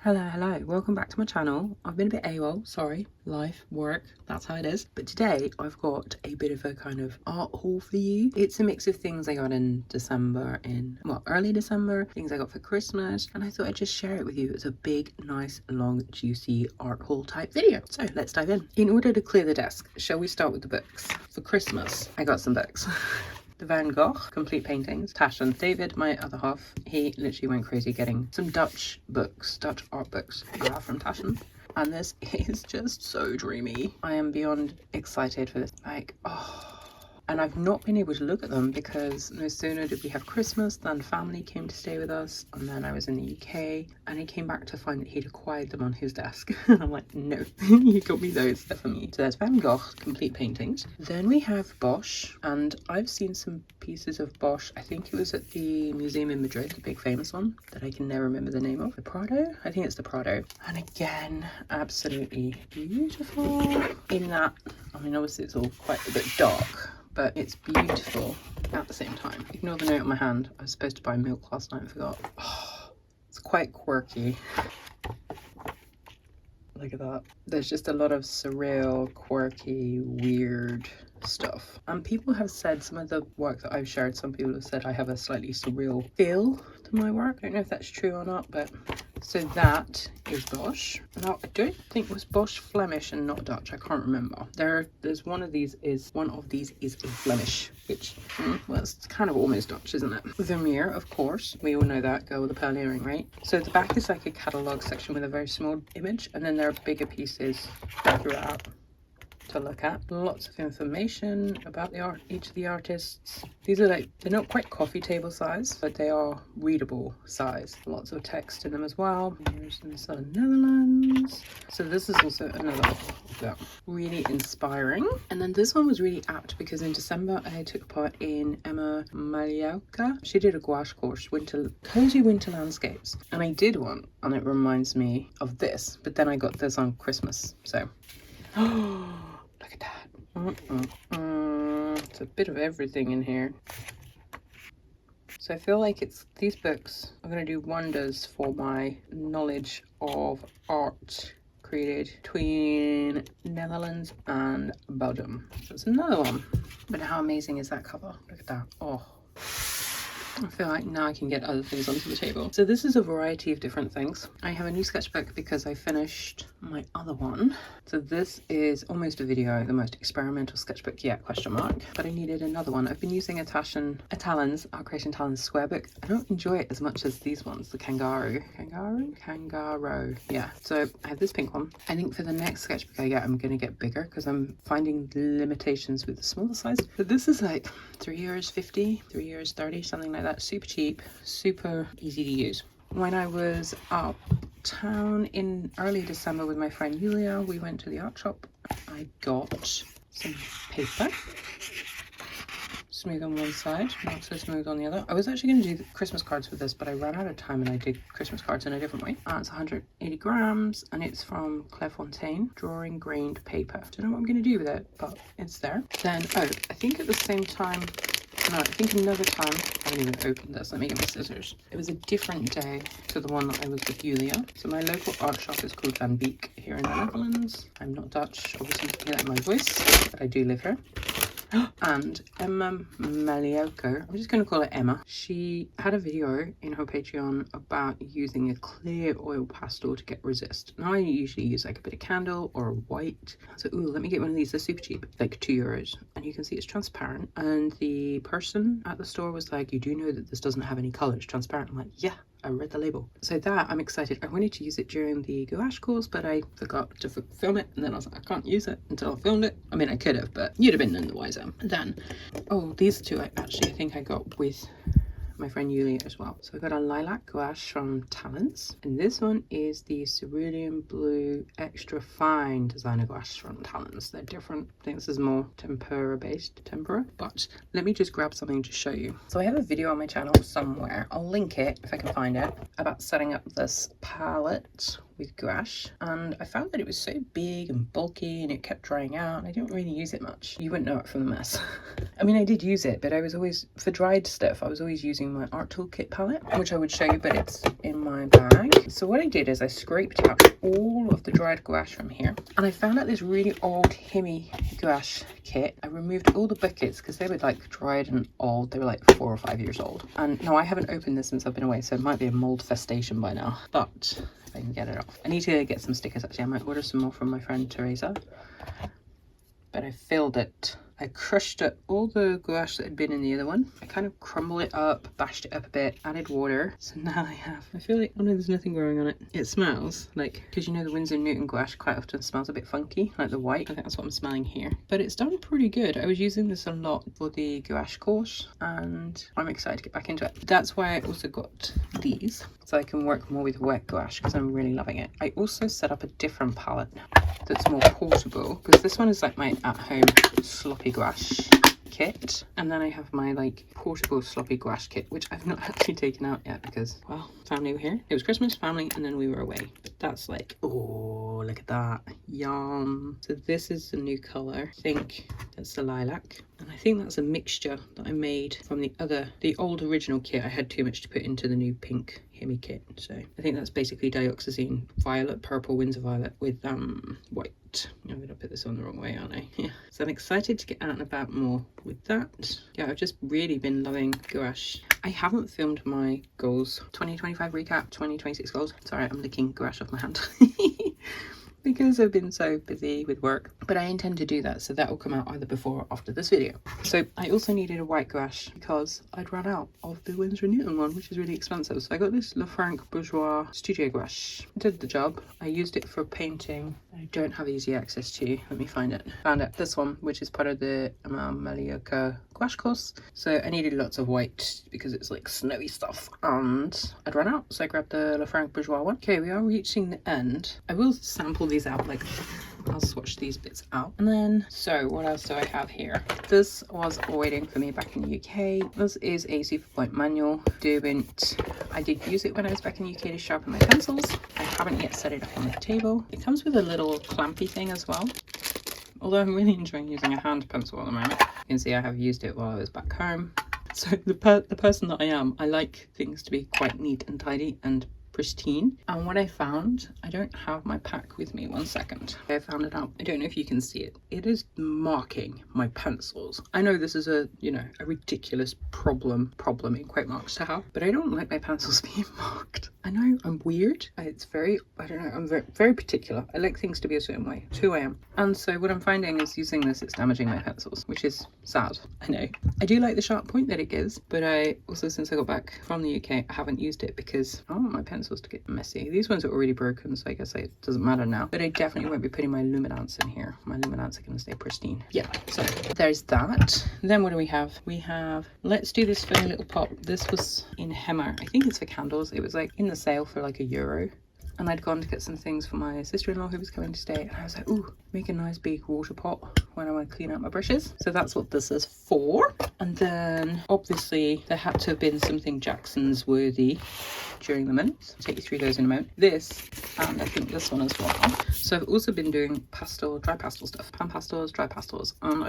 Hello, welcome back to my channel. I've been a bit AWOL, sorry, life, work, that's how it is. But today I've got a bit of a kind of art haul for you. It's a mix of things I got in December, early December, things I got for Christmas, and I thought I'd just share it with you. It's a big, nice, long, juicy art haul type video. So let's dive in. In order to clear the desk, shall we start with the books? For Christmas, I got some books. The Van Gogh complete paintings. Taschen, David, my other half, he literally went crazy getting some Dutch art books from Taschen. And this is just so dreamy. I am beyond excited for this. And I've not been able to look at them because no sooner did we have Christmas than family came to stay with us, and then I was in the UK and he came back to find that he'd acquired them on his desk. And I'm like, no, you got me those, they're for me. So there's Van Gogh complete paintings. Then we have Bosch, and I've seen some pieces of Bosch. I think it was at the museum in Madrid, the big famous one that I can never remember the name of. The Prado? I think it's the Prado. And again, absolutely beautiful in that, I mean, obviously it's all quite a bit dark, but it's beautiful at the same time. Ignore the note on my hand. I was supposed to buy milk last night and forgot. Oh, it's quite quirky. Look at that. There's just a lot of surreal, quirky, weird stuff. And people have said, some of the work that I've shared, some people have said I have a slightly surreal feel to my work. I don't know if that's true or not, but so that is Bosch. Now I don't think it was Bosch Flemish and not Dutch. I can't remember. There's one of these is a Flemish, which well, it's kind of almost Dutch, isn't it? Vermeer, of course, we all know that, girl with the pearl earring, right? So the back is like a catalogue section with a very small image, and then there are bigger pieces throughout to look at. Lots of information about the art, each of the artists. These are like, they're not quite coffee table size, but they are readable size. Lots of text in them as well. Here's in the Netherlands. So this is also another really inspiring. And then this one was really apt because in December I took part in Emma Maliauka. She did a gouache course, cozy winter landscapes, and I did one, and it reminds me of this, but then I got this on Christmas, so look at that. It's a bit of everything in here. So I feel like these books are going to do wonders for my knowledge of art created between Netherlands and Belgium. So it's another one. But how amazing is that cover? Look at that. Oh, I feel like now I can get other things onto the table. So this is a variety of different things. I have a new sketchbook because I finished my other one. So this is almost a video, the most experimental sketchbook yet, question mark. But I needed another one. I've been using a Talens, Art Creation Talens square book. I don't enjoy it as much as these ones, the Kangaroo. Yeah, so I have this pink one. I think for the next sketchbook I get, I'm gonna get bigger because I'm finding limitations with the smaller size. But this is like €3.50, €3.30, something like that. Super cheap, super easy to use. When I was uptown in early December with my friend Julia, we went to the art shop. I got some paper. Smooth on one side, not so smooth on the other. I was actually going to do the Christmas cards with this, but I ran out of time and I did Christmas cards in a different way. It's 180 grams and it's from Clairefontaine, drawing grained paper. Don't know what I'm going to do with it, but it's there. Then, I think at the same time, no, I think another time, I haven't even opened this, let me get my scissors. It was a different day to the one that I was with Julia. So my local art shop is called Van Beek here in the Netherlands. I'm not Dutch, obviously you can hear that in my voice, but I do live here. And Emma Maliauka, I'm just going to call her Emma. She had a video in her Patreon about using a clear oil pastel to get resist. Now I usually use like a bit of candle or a white. So ooh, let me get one of these. They're super cheap, like €2. And you can see it's transparent. And the person at the store was like, you do know that this doesn't have any colour, it's transparent. I'm like, yeah, I read the label. So that, I'm excited. I wanted to use it during the gouache course, but I forgot to film it, and then I was like, I can't use it until I filmed it. I mean, I could have, but you'd have been none the wiser. Then, oh, these two I think I got with my friend Julia as well. So I got a lilac gouache from Talens, and this one is the cerulean blue extra fine designer gouache from Talens. They're different. I think this is more tempera, but let me just grab something to show you. So I have a video on my channel somewhere, I'll link it if I can find it, about setting up this palette with gouache, and I found that it was so big and bulky and it kept drying out and I didn't really use it much. You wouldn't know it from the mess. I mean, I did use it, but I was always, for dried stuff, I was always using my Art Toolkit palette, which I would show you, but it's in my bag. So what I did is I scraped out all of the dried gouache from here, and I found out this really old Himi gouache kit. I removed all the buckets because they were like dried and old. They were like 4 or 5 years old. And no, I haven't opened this since I've been away, so it might be a mold festation by now, but if I can get it off. I need to get some stickers actually. I might order some more from my friend Teresa, but I filled it. I crushed up all the gouache that had been in the other one. I kind of crumbled it up, bashed it up a bit, added water. So now I feel like, oh no, there's nothing growing on it. It smells like, because you know the Winsor & Newton gouache quite often smells a bit funky, like the white. I think that's what I'm smelling here. But it's done pretty good. I was using this a lot for the gouache course and I'm excited to get back into it. That's why I also got these, so I can work more with wet gouache because I'm really loving it. I also set up a different palette that's more portable because this one is like my at-home sloppy gouache kit, and then I have my like portable sloppy gouache kit, which I've not actually taken out yet because, well, family were here. It was Christmas, family, and then we were away. But that's like, oh, look at that, yum. So this is the new color. I think that's the lilac, and I think that's a mixture that I made from the old original kit. I had too much to put into the new pink Himi kit, so I think that's basically dioxazine violet, purple Winsor violet with white. I'm gonna put this on the wrong way, aren't I? Yeah. So I'm excited to get out and about more with that. Yeah, I've just really been loving gouache. I haven't filmed my goals 2025 recap, 2026 goals. Sorry, I'm licking gouache off my hand. Because I've been so busy with work, but I intend to do that, so that will come out either before or after this video. So I also needed a white gouache because I'd run out of the Winsor & Newton one, which is really expensive. So I got this Lefranc Bourgeois Studio gouache. It did the job. I used it for painting. I don't have easy access to. Let me find it. Found it. This one, which is part of the Malioka gouache course. So I needed lots of white because it's like snowy stuff, and I'd run out, so I grabbed the Lefranc Bourgeois one. Okay, we are reaching the end. I will sample these out, like I'll swatch these bits out. And then, so what else do I have here? This was waiting for me back in the UK. This is a Superpoint manual. I did use it when I was back in the UK to sharpen my pencils. I haven't yet set it up on the table. It comes with a little clampy thing as well. Although I'm really enjoying using a hand pencil at the moment. You can see I have used it while I was back home. So the person that I am, I like things to be quite neat and tidy and pristine. And what I found, I don't have my pack with me, 1 second. I found it out. I don't know if you can see it. It is marking my pencils. I know this is a, you know, a ridiculous problem in quote marks to have, but I don't like my pencils being marked. I know I'm weird. It's very, I don't know, I'm very particular. I like things to be a certain way. It's who I am. And so what I'm finding is using this, it's damaging my pencils, which is sad. I know. I do like the sharp point that it gives, but I also, since I got back from the UK, I haven't used it because I don't want my pencils to get messy. These ones are already broken, so I guess it doesn't matter now. But I definitely won't be putting my luminance in here. My luminance are going to stay pristine. Yeah, so there's that. Then what do we have? We have, let's do this funny little pop. This was in Hemmer. I think it's for candles. It was like in the sale for like €1. And I'd gone to get some things for my sister-in-law who was coming to stay, and I was like, ooh, make a nice big water pot when I want to clean out my brushes. So that's what this is for. And then obviously there had to have been something Jackson's worthy during the month. I'll take you through those in a moment. This, and I think this one as well. So I've also been doing dry pastel stuff, pan pastels, dry pastels, and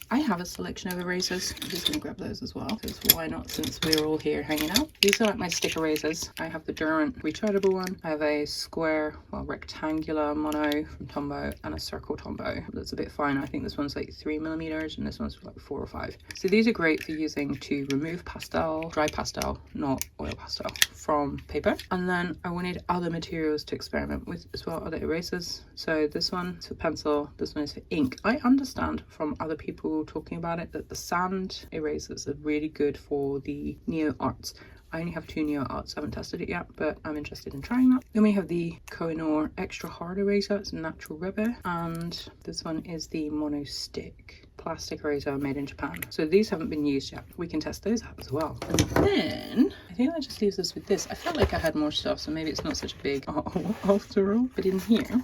I have a selection of erasers. I'm just gonna grab those as well, because why not, since we're all here hanging out. These are like my stick erasers. I have the Durant rechargeable one. I have a square, well, rectangular mono from Tombow and a circle Tombow that's a bit finer. I think this one's like 3mm and this one's like 4 or 5. So these are great for using to remove pastel, dry pastel, not oil pastel, from paper. And then I wanted other materials to experiment with as well, other erasers. So this one is for pencil, this one is for ink. I understand from other people talking about it that the sand erasers are really good for the Neo Arts. I only have 2 Neo Arts, I haven't tested it yet, but I'm interested in trying that. Then we have the Koh-i-Noor Extra Hard Eraser, it's natural rubber, and this one is the Mono Stick plastic eraser made in Japan. So these haven't been used yet. We can test those out as well. And then I think that just leaves us with this. I felt like I had more stuff, so maybe it's not such a big after all. But in here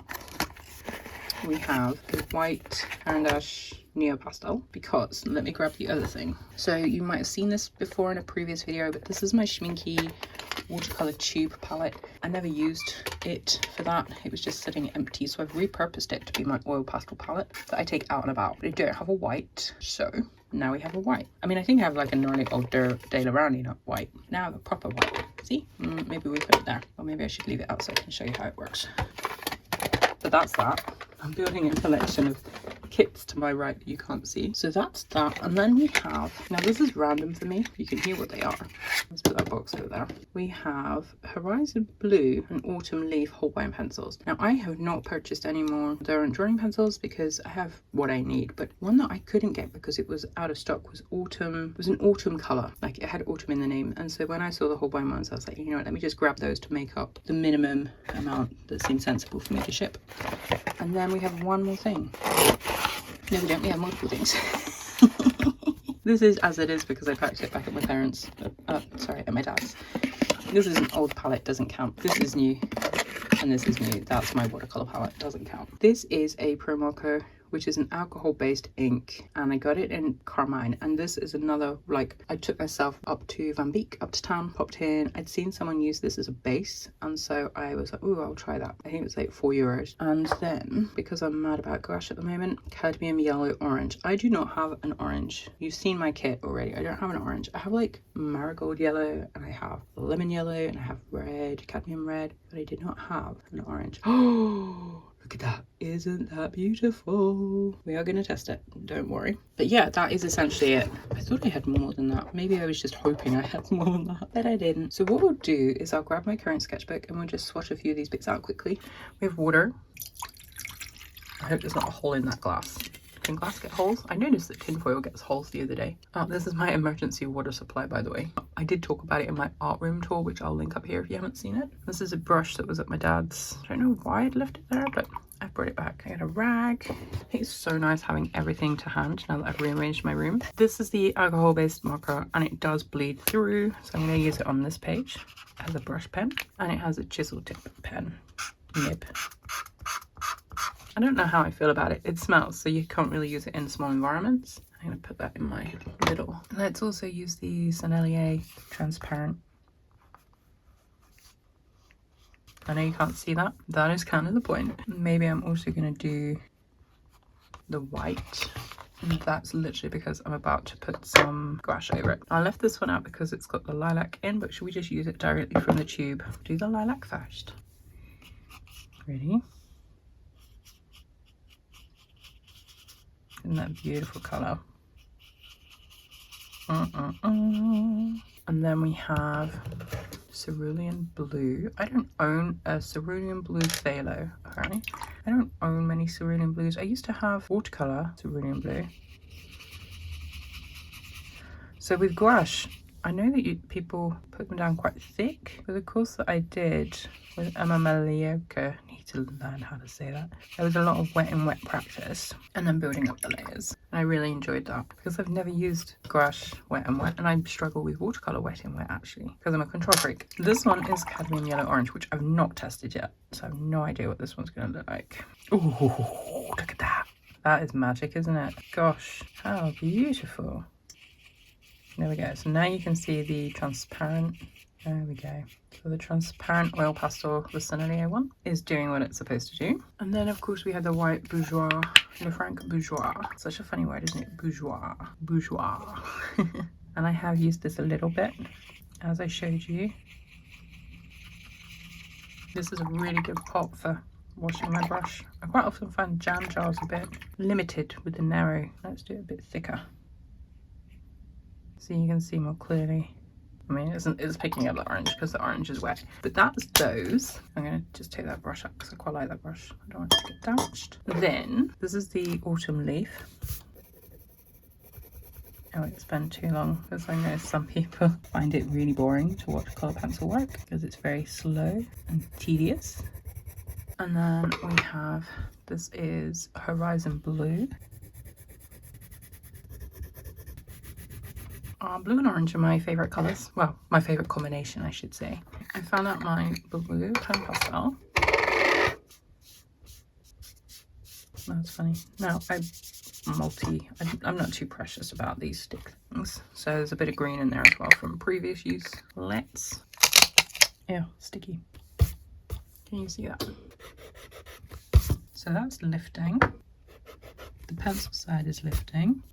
we have the white Caran d'Ache Neo Pastel, because let me grab the other thing. So you might have seen this before in a previous video, but this is my Schminky watercolor tube palette. I never used it for that. It was just sitting empty, so I've repurposed it to be my oil pastel palette that I take out and about. But I don't have a white, so now we have a white. I mean, I think I have like a gnarly old Daler Rowney white. Now I have a proper white. See? Maybe we put it there. Or maybe I should leave it out so I can show you how it works. But that's that. I'm building a collection of kits to my right that you can't see. So that's that. And then we have, now this is random for me. You can hear what they are. Let's put that box over there. We have Horizon Blue and Autumn Leaf Holbein pencils. Now I have not purchased any more Durant drawing pencils because I have what I need. But one that I couldn't get because it was out of stock was Autumn. It was an autumn color. Like it had autumn in the name. And so when I saw the Holbein ones, I was like, you know what, let me just grab those to make up the minimum amount that seemed sensible for me to ship. And then we have one more thing. No, we don't. We have multiple things. This is as it is because I packed it back at my parents'. Sorry, at my dad's. This is an old palette, doesn't count. This is new, and this is new. That's my watercolor palette, doesn't count. This is a Pro Marker, which is an alcohol-based ink, and I got it in Carmine. And this is another, like, I took myself up to Van Beek, up to town, popped in. I'd seen someone use this as a base, and so I was like, ooh, I'll try that. I think it was like €4. And then, because I'm mad about gouache at the moment, cadmium yellow orange. I do not have an orange. You've seen my kit already. I don't have an orange. I have like marigold yellow, and I have lemon yellow, and I have red, cadmium red, but I did not have an orange. Oh, look at that. Isn't that beautiful? We are going to test it, don't worry. But yeah, that is essentially it. I thought I had more than that. Maybe I was just hoping I had more than that, but I didn't. So what we'll do is I'll grab my current sketchbook and we'll just swatch a few of these bits out quickly. We have water. I hope there's not a hole in that glass. Can glass get holes? I noticed that tinfoil gets holes the other day. Oh, this is my emergency water supply, by the way. I did talk about it in my art room tour, which I'll link up here if you haven't seen it. This is a brush that was at my dad's. I don't know why I'd left it there, but I've brought it back. I got a rag. It's so nice having everything to hand now that I've rearranged my room. This is the alcohol-based marker, and it does bleed through, so I'm going to use it on this page. It has a brush pen, and it has a chisel tip pen nib. I don't know how I feel about it. It smells, so you can't really use it in small environments. I'm going to put that in my middle. Let's also use the Sennelier transparent. I know you can't see that. That is kind of the point. Maybe I'm also going to do the white. And that's literally because I'm about to put some gouache over it. I left this one out because it's got the lilac in, but should we just use it directly from the tube? Do the lilac first. Ready? Isn't that a beautiful colour? And then we have cerulean blue. I don't own a cerulean blue phthalo, okay? I don't own many cerulean blues. I used to have watercolour cerulean blue. So with gouache, I know that people put them down quite thick, but the course that I did with Emma Malioka, I need to learn how to say that. There was a lot of wet and wet practice and then building up the layers. And I really enjoyed that because I've never used gouache wet and wet, and I struggle with watercolour wet and wet actually because I'm a control freak. This one is cadmium yellow orange, which I've not tested yet, so I have no idea what this one's going to look like. Oh, look at that. That is magic, isn't it? Gosh, how beautiful. There we go. So now you can see the transparent. There we go. So the transparent oil pastel, the Sennelier one, is doing what it's supposed to do. And then of course we have the white bourgeois, Le Franc bourgeois. Such a funny word, isn't it? Bourgeois. Bourgeois. And I have used this a little bit, as I showed you. This is a really good pot for washing my brush. I quite often find jam jars a bit limited with the narrow. Let's do it a bit thicker, so you can see more clearly. I mean, it's picking up the orange because the orange is wet. But that's those. I'm going to just take that brush up because I quite like that brush. I don't want it to get damaged. Then, this is the autumn leaf. I won't spend too long because I know some people find it really boring to watch colour pencil work because it's very slow and tedious. And then we have, this is Horizon Blue. Blue and orange are my favourite colours. Well, my favourite combination, I should say. I found out my blue pen pastel. That's funny. Now, I'm not too precious about these stick things. So there's a bit of green in there as well from previous use. Let's Ew, sticky. Can you see that? So that's lifting. The pencil side is lifting,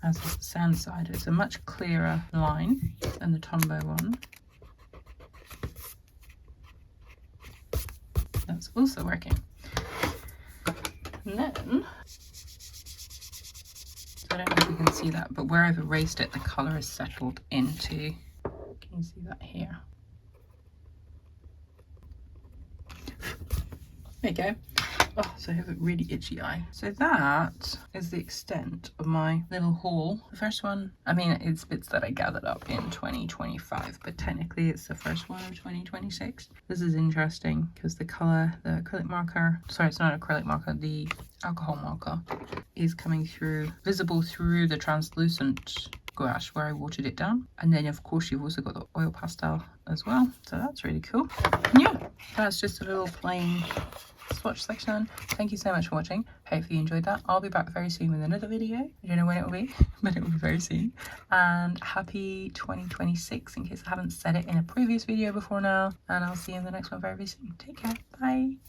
as is the sand side. It's a much clearer line than the Tombow one. That's also working. And then, so I don't know if you can see that, but where I've erased it, the colour is settled into. Can you see that here? There you go. Oh, so I have a really itchy eye. So that is the extent of my little haul. The first one, I mean, it's bits that I gathered up in 2025, but technically it's the first one of 2026. This is interesting because the colour, the acrylic marker, sorry, it's not acrylic marker, the alcohol marker is coming through, visible through the translucent gouache where I watered it down. And then of course you've also got the oil pastel as well. So that's really cool. And yeah, that's just a little plain swatch section. Thank you so much for watching. Hopefully you enjoyed that. I'll be back very soon with another video. I don't know when it will be, but it will be very soon. And happy 2026 in case I haven't said it in a previous video before now. And I'll see you in the next one very soon. Take care. Bye.